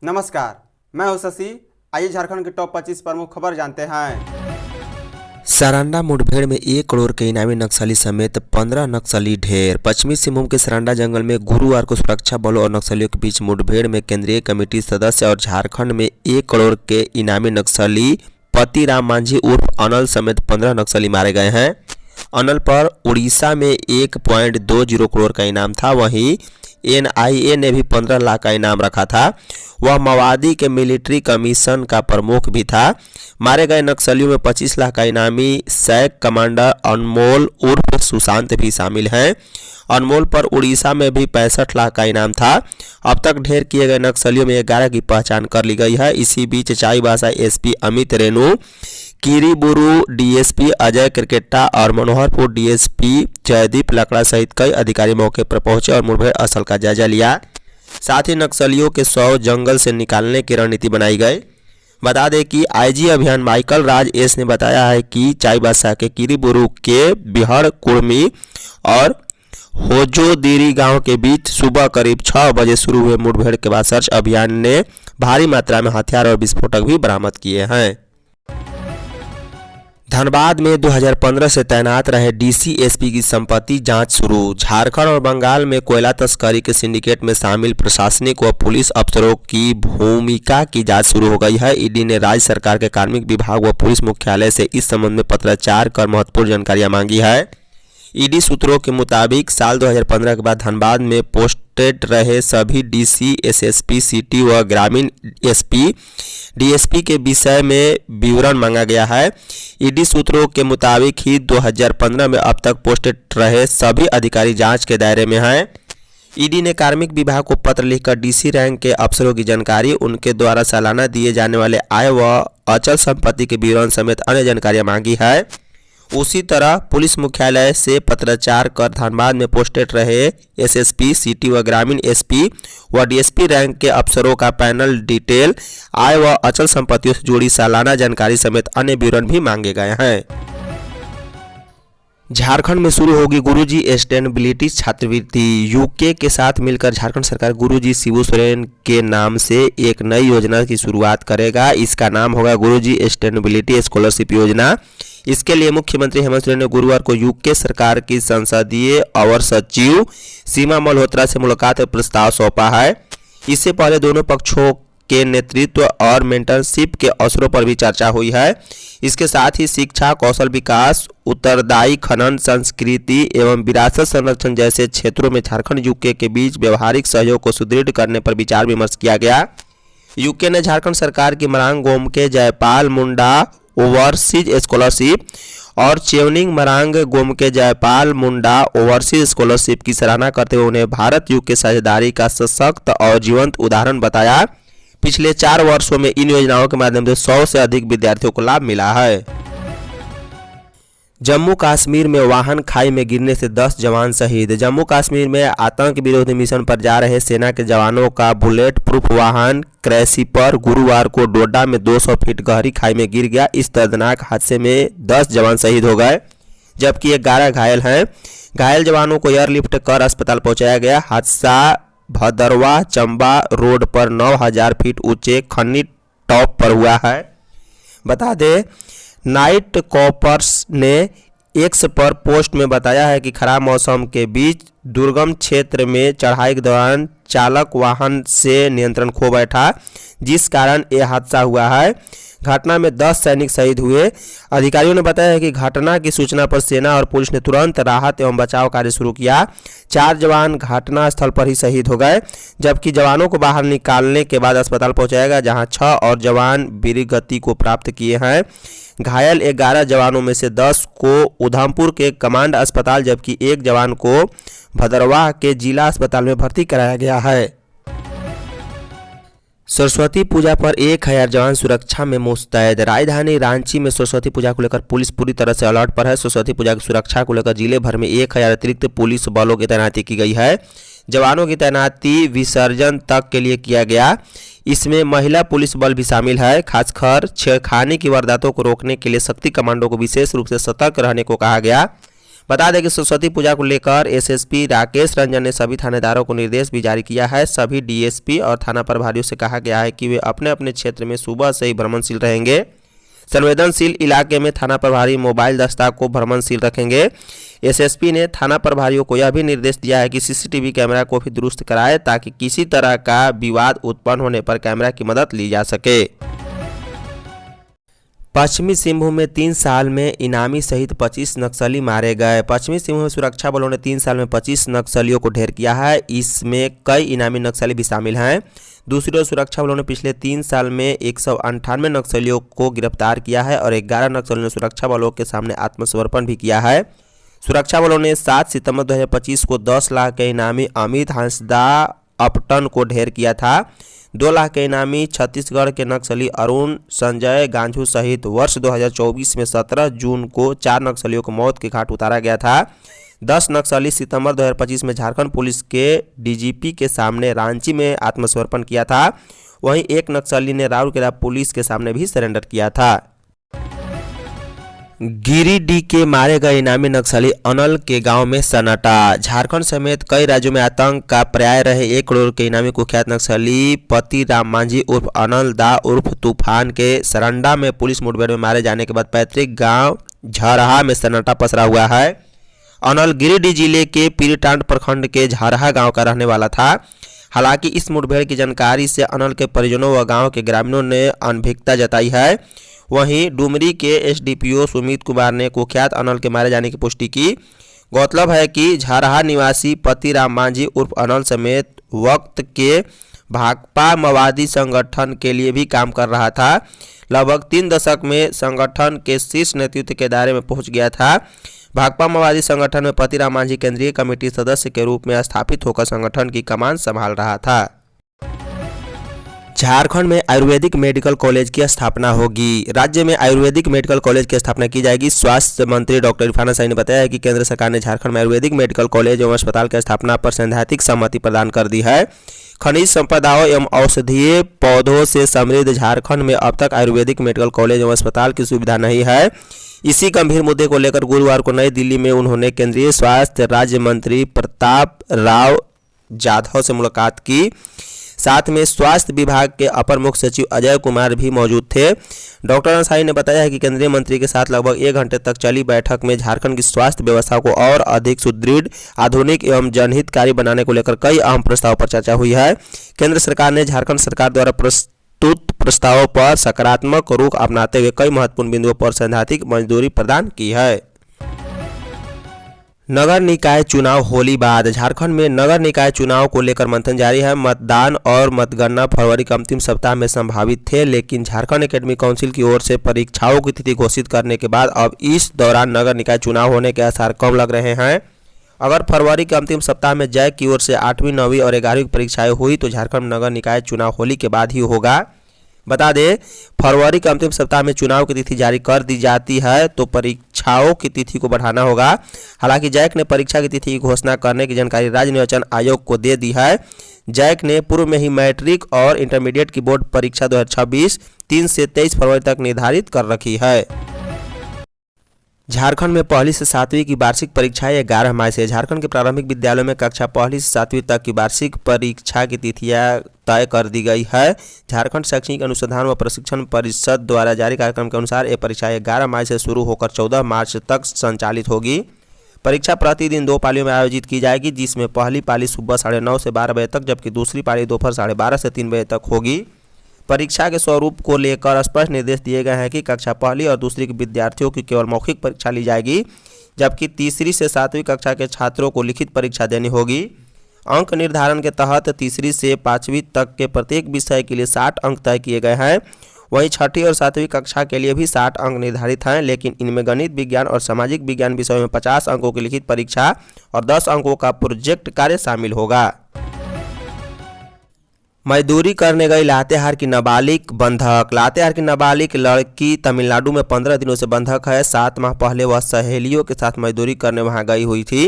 नमस्कार, मैं हूं शशि। आइए झारखंड की टॉप 25 प्रमुख खबर जानते हैं। सरांडा मुठभेड़ में 1 करोड़ के इनामी नक्सली समेत 15 नक्सली ढेर। पश्चिमी सिंहभूम के सरांडा जंगल में गुरुवार को सुरक्षा बलों और नक्सलियों के बीच मुठभेड़ में केंद्रीय कमेटी सदस्य और झारखंड में 1 करोड़ के इनामी नक्सली पतिराम मांझी उर्फ अनल समेत 15 नक्सली मारे गए हैं। अनल पर उड़ीसा में 1.20 करोड़ का इनाम था। वहीं NIA ने भी 15 लाख का इनाम रखा था। वह माओवादी के मिलिट्री कमीशन का प्रमुख भी था। मारे गए नक्सलियों में 25 लाख का इनामी सैक कमांडर अनमोल उर्फ सुशांत भी शामिल हैं। अनमोल पर उड़ीसा में भी 65 लाख का इनाम था। अब तक ढेर किए गए नक्सलियों में 11 की पहचान कर ली गई है। इसी बीच चाईबासा SP अमित रेणु, किरीबुरु DSP अजय क्रिकेटा और मनोहरपुर DSP जयदीप लकड़ा सहित कई अधिकारी मौके पर पहुंचे और मुठभेड़ स्थल का जायजा लिया। साथ ही नक्सलियों के 100 जंगल से निकालने की रणनीति बनाई गई। बता दें कि IG अभियान माइकल राज एस ने बताया है कि चाईबासा के किरीबुरु के बिहड़ कुर्मी और होजोदीरी गांव के बीच सुबह करीब 6 बजे शुरू हुए मुठभेड़ के बाद सर्च अभियान ने भारी मात्रा में हथियार और विस्फोटक भी बरामद किए हैं। धनबाद में 2015 से तैनात रहे DC SP की संपत्ति जांच शुरू। झारखंड और बंगाल में कोयला तस्करी के सिंडिकेट में शामिल प्रशासनिक व पुलिस अफसरों की भूमिका की जांच शुरू हो गई है। ED ने राज्य सरकार के कार्मिक विभाग व पुलिस मुख्यालय से इस संबंध में पत्राचार कर महत्वपूर्ण जानकारियां मांगी है। ED सूत्रों के मुताबिक साल 2015 के बाद धनबाद में पोस्टेड रहे सभी DC, SSP, सिटी व ग्रामीण SP, DSP के विषय में विवरण मांगा गया है। ED सूत्रों के मुताबिक ही 2015 में अब तक पोस्टेड रहे सभी अधिकारी जांच के दायरे में हैं। ED ने कार्मिक विभाग को पत्र लिखकर DC रैंक के अफसरों की जानकारी, उनके द्वारा सालाना दिए जाने वाले आय व अचल संपत्ति के विवरण समेत अन्य जानकारियां मांगी है। उसी तरह पुलिस मुख्यालय से पत्राचार कर धनबाद में पोस्टेड रहे SSP, सिटी व ग्रामीण SP व DSP रैंक के अफसरों का पैनल डिटेल, आय व अचल संपत्तियों से जुड़ी सालाना जानकारी समेत अन्य विवरण भी मांगे गए हैं। झारखंड में शुरू होगी गुरुजी सस्टेनेबिलिटी छात्रवृत्ति। UK के साथ मिलकर झारखंड सरकार गुरुजी शिबू सोरेन के नाम से एक नई योजना की शुरुआत करेगा। इसका नाम होगा गुरुजी सस्टेनेबिलिटी स्कॉलरशिप योजना। इसके लिए मुख्यमंत्री हेमंत सोरेन ने गुरुवार को UK सरकार की संसदीय अवर सचिव सीमा मल्होत्रा से मुलाकात और प्रस्ताव सौंपा है। इससे पहले दोनों पक्षों के नेतृत्व और मेंटरशिप के अवसरों पर भी चर्चा हुई है। इसके साथ ही शिक्षा, कौशल विकास, उत्तरदायी खनन, संस्कृति एवं विरासत संरक्षण जैसे क्षेत्रों में झारखंड UK के बीच व्यवहारिक सहयोग को सुदृढ़ करने पर विचार विमर्श किया गया। UK ने झारखंड सरकार की मरांग गोम के जयपाल मुंडा ओवरसीज स्कॉलरशिप और चेवनिंग मरांग गोम के जयपाल मुंडा ओवरसीज स्कॉलरशिप की सराहना करते हुए उन्हें भारत UK साझेदारी का सशक्त और जीवंत उदाहरण बताया। पिछले 4 वर्षों में इन योजनाओं के माध्यम से 100 से अधिक विद्यार्थियों को लाभ मिला है। जम्मू कश्मीर में वाहन खाई में गिरने से 10 जवान शहीद। जम्मू कश्मीर में आतंक विरोधी मिशन पर जा रहे सेना के जवानों का बुलेट प्रूफ वाहन क्रैसिपर गुरुवार को डोडा में 200 फीट गहरी खाई में गिर गया। इस दर्दनाक हादसे में 10 जवान शहीद हो गए जबकि 11 घायल हैं। घायल जवानों को एयरलिफ्ट कर अस्पताल पहुंचाया गया। हादसा भदरवा चंबा रोड पर 9000 फीट ऊंचे खन्नी टॉप पर हुआ है। बता दें, नाइट कॉपर्स ने X पर पोस्ट में बताया है कि खराब मौसम के बीच दुर्गम क्षेत्र में चढ़ाई के दौरान चालक वाहन से नियंत्रण खो बैठा, जिस कारण यह हादसा हुआ है। घटना में 10 सैनिक शहीद हुए। अधिकारियों ने बताया है कि घटना की सूचना पर सेना और पुलिस ने तुरंत राहत एवं बचाव कार्य शुरू किया। 4 जवान घटना स्थल पर ही शहीद हो गए जबकि जवानों को बाहर निकालने के बाद अस्पताल पहुंचाया गया, जहां 6 और जवान वीरगति को प्राप्त किए हैं। घायल 11 जवानों में से 10 को उधमपुर के कमांड अस्पताल जबकि 1 जवान को भदरवाह के जिला अस्पताल में भर्ती कराया गया है। सरस्वती पूजा पर 1000 जवान सुरक्षा में मुस्तैद। राजधानी रांची में सरस्वती पूजा को लेकर पुलिस पूरी तरह से अलर्ट पर है। सरस्वती पूजा की सुरक्षा को लेकर जिले भर में 1000 अतिरिक्त पुलिस बलों की तैनाती की गई है। जवानों की तैनाती विसर्जन तक के लिए किया गया। इसमें महिला पुलिस बल भी शामिल है। खासकर छेड़खानी की वारदातों को रोकने के लिए शक्ति कमांडो को विशेष रूप से सतर्क रहने को कहा गया। बता दें कि सरस्वती पूजा को लेकर एसएसपी राकेश रंजन ने सभी थानेदारों को निर्देश भी जारी किया है। सभी डीएसपी और थाना प्रभारियों से कहा गया है कि वे अपने अपने क्षेत्र में सुबह से ही भ्रमणशील रहेंगे। संवेदनशील इलाके में थाना प्रभारी मोबाइल दस्ता को भ्रमणशील रखेंगे। एसएसपी ने थाना प्रभारियों को यह भी निर्देश दिया है कि सीसीटीवी कैमरा को भी दुरुस्त कराए ताकि किसी तरह का विवाद उत्पन्न होने पर कैमरा की मदद ली जा सके। पश्चिमी सिंहभूम में 3 साल में इनामी सहित 25 नक्सली मारे गए। पश्चिमी सिंहभूम में सुरक्षा बलों ने 3 साल में 25 नक्सलियों को ढेर किया है। इसमें कई इनामी नक्सली भी शामिल हैं। दूसरी ओर सुरक्षा बलों ने पिछले 3 साल में 198 नक्सलियों को गिरफ्तार किया है और 11 नक्सलियों ने सुरक्षा बलों के सामने आत्मसमर्पण भी किया है। सुरक्षा बलों ने 7 सितंबर 2025 को 10 लाख के इनामी अमित हांसदा अपटन को ढेर किया था। 2 लाख के इनामी छत्तीसगढ़ के नक्सली अरुण संजय गांझू सहित वर्ष 2024 में 17 जून को 4 नक्सलियों को मौत के घाट उतारा गया था। 10 नक्सली सितंबर 2025 में झारखंड पुलिस के डीजीपी के सामने रांची में आत्मसमर्पण किया था। वहीं एक नक्सली ने राउरकेला पुलिस के सामने भी सरेंडर किया था। गिरिडीह के मारे गए इनामी नक्सली अनल के गांव में सन्नाटा। झारखंड समेत कई राज्यों में आतंक का पर्याय रहे 1 करोड़ के इनामी कुख्यात नक्सली पति राम मांझी उर्फ अनल दा उर्फ तूफान के सरंडा में पुलिस मुठभेड़ में मारे जाने के बाद पैतृक गांव झरहा में सन्नाटा पसरा हुआ है। अनल गिरिडीह जिले के पीरटांड प्रखंड के झरहा गांव का रहने वाला था। हालांकि इस मुठभेड़ की जानकारी से अनल के परिजनों व गांव के ग्रामीणों ने अनभिज्ञता जताई है। वहीं डुमरी के एसडीपीओ सुमित कुमार ने कुख्यात अनल के मारे जाने की पुष्टि की। गौरतलब है कि झारहा निवासी पति राम मांझी उर्फ अनल समेत वक्त के भाकपा माओवादी संगठन के लिए भी काम कर रहा था। लगभग 3 दशक में संगठन के शीर्ष नेतृत्व के दायरे में पहुंच गया था। भाकपा माओवादी संगठन में पति राम मांझी केंद्रीय कमेटी सदस्य के रूप में स्थापित होकर संगठन की कमान संभाल रहा था। झारखंड में आयुर्वेदिक मेडिकल कॉलेज की स्थापना होगी। राज्य में आयुर्वेदिक मेडिकल कॉलेज की स्थापना की जाएगी। स्वास्थ्य मंत्री डॉक्टर इरफान शाही ने बताया है कि केंद्र सरकार ने झारखंड में आयुर्वेदिक मेडिकल कॉलेज एवं अस्पताल की स्थापना पर सैद्धांतिक सहमति प्रदान कर दी है। खनिज संपदाओं एवं औषधीय पौधों से समृद्ध झारखंड में अब तक आयुर्वेदिक मेडिकल कॉलेज एवं अस्पताल की सुविधा नहीं है। इसी गंभीर मुद्दे को लेकर गुरुवार को नई दिल्ली में उन्होंने केंद्रीय स्वास्थ्य राज्य मंत्री प्रताप राव जाधव से मुलाकात की। साथ में स्वास्थ्य विभाग के अपर मुख्य सचिव अजय कुमार भी मौजूद थे। डॉक्टर अंसारी ने बताया है कि केंद्रीय मंत्री के साथ लगभग 1 घंटे तक चली बैठक में झारखंड की स्वास्थ्य व्यवस्था को और अधिक सुदृढ़, आधुनिक एवं जनहितकारी बनाने को लेकर कई अहम प्रस्तावों पर चर्चा हुई है। केंद्र सरकार ने झारखंड सरकार द्वारा प्रस्तुत प्रस्तावों पर सकारात्मक रुख अपनाते हुए कई महत्वपूर्ण बिंदुओं पर सैद्धांतिक मंजूरी प्रदान की है। नगर निकाय चुनाव होली बाद। झारखंड में नगर निकाय चुनाव को लेकर मंथन जारी है। मतदान और मतगणना फरवरी के अंतिम सप्ताह में संभावित थे, लेकिन झारखंड एकेडमिक काउंसिल की ओर से परीक्षाओं की तिथि घोषित करने के बाद अब इस दौरान नगर निकाय चुनाव होने के आसार कम लग रहे हैं। अगर फरवरी के अंतिम सप्ताह में जैक की ओर से 8वीं, 9वीं और 11वीं की परीक्षाएं हुई तो झारखंड नगर निकाय चुनाव होली के बाद ही होगा। बता दें, फरवरी के अंतिम सप्ताह में चुनाव की तिथि जारी कर दी जाती है तो परीक्षाओं की तिथि को बढ़ाना होगा। हालांकि जैक ने परीक्षा की तिथि की घोषणा करने की जानकारी राज्य निर्वाचन आयोग को दे दी है। जैक ने पूर्व में ही मैट्रिक और इंटरमीडिएट की बोर्ड परीक्षा 2026 3 से 23 फरवरी तक निर्धारित कर रखी है। झारखंड में 1ली से 7वीं की वार्षिक परीक्षाएं 11 मई से। झारखंड के प्रारंभिक विद्यालयों में कक्षा 1ली से 7वीं तक की वार्षिक परीक्षा की तिथियां तय कर दी गई है। झारखंड शैक्षणिक अनुसंधान व प्रशिक्षण परिषद द्वारा जारी कार्यक्रम के अनुसार ये परीक्षाएं 11 मई से शुरू होकर 14 मार्च तक संचालित होगी। परीक्षा प्रतिदिन 2 पालियों में आयोजित की जाएगी, जिसमें पहली पाली सुबह 9:30 से 12 बजे तक, जबकि दूसरी पाली दोपहर 12:30 से 3 बजे तक होगी। परीक्षा के स्वरूप को लेकर स्पष्ट निर्देश दिए गए हैं कि कक्षा 1ली और दूसरी के विद्यार्थियों की केवल मौखिक परीक्षा ली जाएगी, जबकि तीसरी से 7वीं कक्षा के छात्रों को लिखित परीक्षा देनी होगी। अंक निर्धारण के तहत तीसरी से 5वीं तक के प्रत्येक विषय के लिए 60 अंक तय किए गए हैं। वहीं 6ठी और 7वीं कक्षा के लिए भी 60 अंक निर्धारित हैं, लेकिन इनमें गणित, विज्ञान और सामाजिक विज्ञान विषयों में 50 अंकों की लिखित परीक्षा और 10 अंकों का प्रोजेक्ट कार्य शामिल होगा। मजदूरी करने गई लातेहार की नाबालिग बंधक। लातेहार की नाबालिग लड़की तमिलनाडु में 15 दिनों से बंधक है। 7 माह पहले वह सहेलियों के साथ मजदूरी करने वहां गई हुई थी।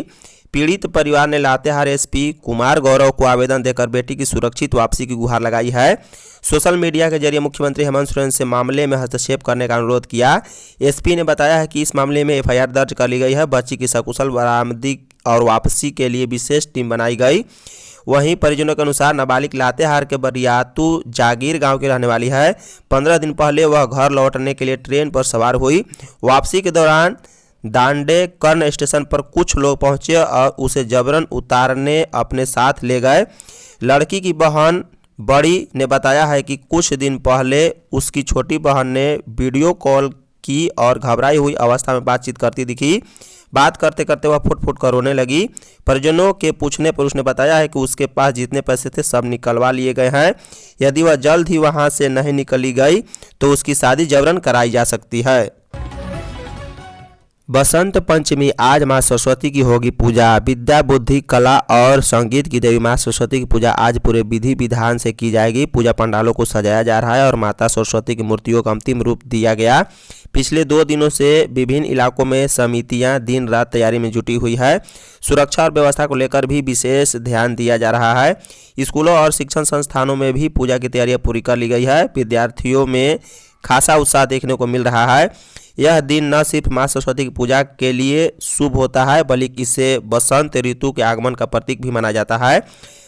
पीड़ित परिवार ने लातेहार एसपी कुमार गौरव को आवेदन देकर बेटी की सुरक्षित वापसी की गुहार लगाई है। सोशल मीडिया के जरिए मुख्यमंत्री हेमंत सोरेन से मामले में हस्तक्षेप करने का अनुरोध किया। एसपी ने बताया है कि इस मामले में एफआईआर दर्ज कर ली गई है। बच्ची की सकुशल बरामदी और वापसी के लिए विशेष टीम बनाई गई। वहीं परिजनों के अनुसार नाबालिग लातेहार के बरियातू जागीर गांव की रहने वाली है। 15 दिन पहले वह घर लौटने के लिए ट्रेन पर सवार हुई। वापसी के दौरान दांडे कर्ण स्टेशन पर कुछ लोग पहुंचे और उसे जबरन उतारने अपने साथ ले गए। लड़की की बहन बड़ी ने बताया है कि कुछ दिन पहले उसकी छोटी बहन ने वीडियो कॉल की और घबराई हुई अवस्था में बातचीत करती दिखी। बात करते करते वह फुट फुट कर रोने लगी। परिजनों के पूछने पर उसने बताया है कि उसके पास जितने पैसे थे सब निकलवा लिए गए हैं। यदि वह जल्द ही वहां से नहीं निकली गई तो उसकी शादी जबरन कराई जा सकती है। बसंत पंचमी आज माँ सरस्वती की होगी पूजा। विद्या बुद्धि कला और संगीत की देवी माँ सरस्वती की पूजा आज पूरे विधि विधान से की जाएगी। पूजा पंडालों को सजाया जा रहा है और माता सरस्वती की मूर्तियों को अंतिम रूप दिया गया। पिछले 2 दिनों से विभिन्न इलाकों में समितियां दिन रात तैयारी में जुटी हुई है। सुरक्षा और व्यवस्था को लेकर भी विशेष ध्यान दिया जा रहा है। स्कूलों और शिक्षण संस्थानों में भी पूजा की तैयारियां पूरी कर ली गई है। विद्यार्थियों में खासा उत्साह देखने को मिल रहा है। यह दिन न सिर्फ माँ सरस्वती की पूजा के लिए शुभ होता है बल्कि इसे बसंत ऋतु के आगमन का प्रतीक भी माना जाता है।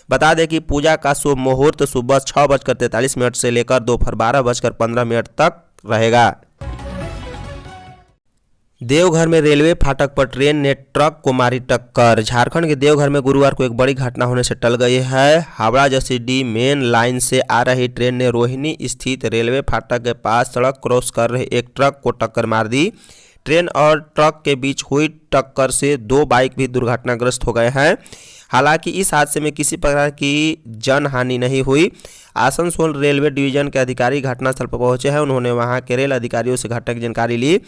बता दें कि पूजा का शुभ मुहूर्त सुबह 6:43 से लेकर दोपहर 12:15 तक रहेगा। देवघर में रेलवे फाटक पर ट्रेन ने ट्रक को मारी टक्कर। झारखंड के देवघर में गुरुवार को एक बड़ी घटना होने से टल गई है। हावड़ा जसीडीह मेन लाइन से आ रही ट्रेन ने रोहिणी स्थित रेलवे फाटक के पास सड़क क्रॉस कर रहे एक ट्रक को टक्कर मार दी। ट्रेन और ट्रक के बीच हुई टक्कर से 2 बाइक भी दुर्घटनाग्रस्त हो गए हैं। हालांकि इस हादसे में किसी प्रकार की जनहानि नहीं हुई। आसनसोल रेलवे डिवीजन के अधिकारी घटनास्थल पर पहुंचे हैं। उन्होंने वहां के रेल अधिकारियों से घटना की जानकारी ली।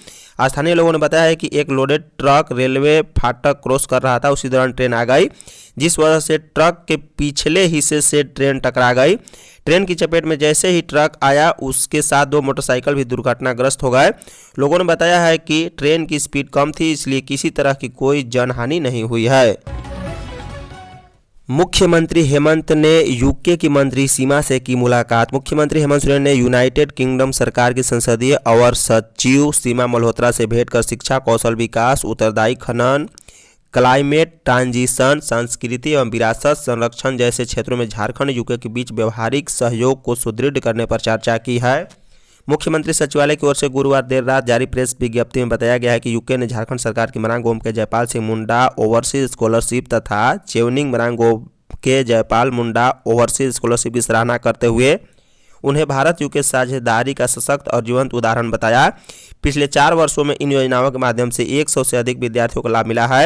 स्थानीय लोगों ने बताया है कि एक लोडेड ट्रक रेलवे फाटक क्रॉस कर रहा था। उसी दौरान ट्रेन आ गई, जिस वजह से ट्रक के पिछले हिस्से से ट्रेन टकरा गई। ट्रेन की चपेट में जैसे ही ट्रक आया उसके साथ 2 मोटरसाइकिल भी दुर्घटनाग्रस्त हो गए। लोगों ने बताया है कि ट्रेन की स्पीड कम थी, इसलिए किसी तरह की कोई जनहानि नहीं हुई है। मुख्यमंत्री हेमंत ने यूके की मंत्री सीमा से की मुलाकात। मुख्यमंत्री हेमंत सोरेन ने यूनाइटेड किंगडम सरकार की संसदीय अवर सचिव सीमा मल्होत्रा से भेंट कर शिक्षा, कौशल विकास, उत्तरदायी खनन, क्लाइमेट ट्रांजिशन, संस्कृति एवं विरासत संरक्षण जैसे क्षेत्रों में झारखंड यूके के बीच व्यवहारिक सहयोग को सुदृढ़ करने पर चर्चा की है। मुख्यमंत्री सचिवालय की ओर से गुरुवार देर रात जारी प्रेस विज्ञप्ति में बताया गया है कि यूके ने झारखंड सरकार की मरांग गोम के जयपाल सिंह मुंडा ओवरसीज स्कॉलरशिप तथा चेवनिंग मरांग गोम के जयपाल मुंडा ओवरसीज स्कॉलरशिप की सराहना करते हुए उन्हें भारत यूके साझेदारी का सशक्त और जीवंत उदाहरण बताया। पिछले 4 वर्षों में इन योजनाओं के माध्यम से 100 से अधिक विद्यार्थियों को लाभ मिला है।